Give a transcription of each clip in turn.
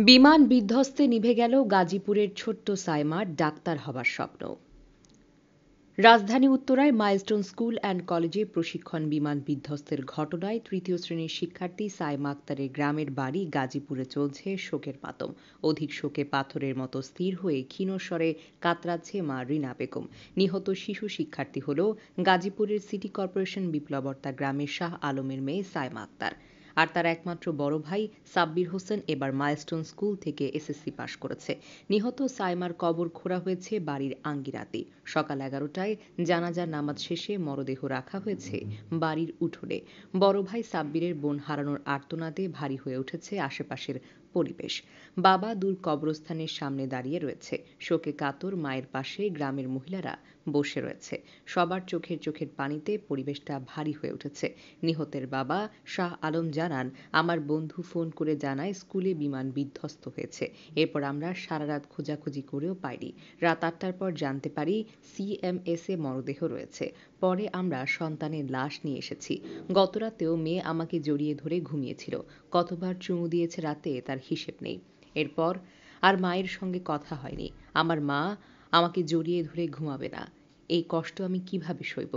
বিমান বিধ্বস্তে নিভে গেল গাজীপুরের ছোট্ট সাইমার ডাক্তার হবার স্বপ্ন। রাজধানী উত্তরায় মাইলস্টোন স্কুল অ্যান্ড কলেজে প্রশিক্ষণ বিমান বিধ্বস্তের ঘটনায় তৃতীয় শ্রেণীর শিক্ষার্থী সাইমা আক্তারের গ্রামের বাড়ি গাজীপুরে চলছে শোকের মাতম। অধিক শোকে পাথরের মতো স্থির হয়ে ক্ষীণস্বরে কাতরাচ্ছে মা রিনা বেগম। নিহত শিশু শিক্ষার্থী হল গাজীপুরের সিটি কর্পোরেশন বিপ্লবর্তা গ্রামের শাহ আলমের মেয়ে সাইমা আক্তার। আর তার একমাত্র বড় ভাই সাব্বির হোসেন এবার মাইলস্টোন স্কুল থেকে এসএসসি পাশ করেছে। নিহত সাইমার কবর খোঁড়া হয়েছে বাড়ির আঙ্গিনাতে। সকাল 11টায় জানাজার নামাজ শেষে মরদেহ রাখা হয়েছে বাড়ির উঠোনে। বড় ভাই সাব্বিরের বোন হারানোর আর্তনাদে ভারী হয়ে উঠেছে আশেপাশের পরিবেশ। বাবা দূর কবরস্থানের সামনে দাঁড়িয়ে রয়েছে। শোকে কাতর মায়ের পাশে গ্রামের মহিলারা বসে রয়েছে। সবার চোখের পানিতে পরিবেশটা ভারী হয়ে উঠেছে। নিহতের বাবা শাহ আলম জানান, আমার বন্ধু ফোন করে জানায় স্কুলে বিমান বিধ্বস্ত হয়েছে। এরপর আমরা সারা রাত খোঁজাখুঁজি করেও পাইনি। রাত 8টার পর জানতে পারি সিএমএসে মরদেহ রয়েছে। পরে আমরা সন্তানের লাশ নিয়ে এসেছি। গতরাতেও মেয়ে আমাকে জড়িয়ে ধরে ঘুমিয়েছিল। কতবার চুমু দিয়েছে রাতে তার হিসেব নেই। এরপর আর মায়ের সঙ্গে কথা হয়নি। আমার মা আমাকে জড়িয়ে ধরে ঘুমাবে না। এই কষ্ট আমি কিভাবে সইব?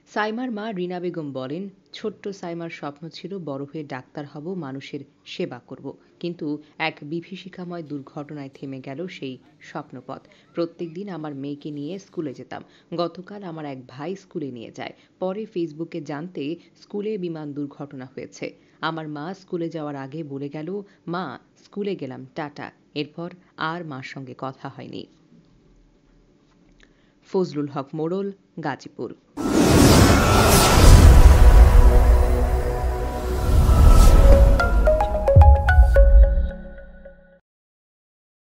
সাইমার মা রিনা বেগম বলেন, ছোট্ট সাইমার স্বপ্ন ছিল বড় হয়ে ডাক্তার হব, মানুষের সেবা করব। কিন্তু এক বিভীষিকাময় দুর্ঘটনায় থেমে গেল সেই স্বপ্নপথ। প্রত্যেকদিন আমার মেয়েকে নিয়ে স্কুলে যেতাম। গতকাল আমার এক ভাই স্কুলে নিয়ে যায়। পরে ফেসবুকে জানতে স্কুলে বিমান দুর্ঘটনা হয়েছে। আমার মা স্কুলে যাওয়ার আগে বলে গেল, মা স্কুলে গেলাম, টাটা। এরপর আর মার সঙ্গে কথা হয়নি। ফজলুল হক মোড়ল, গাজীপুর।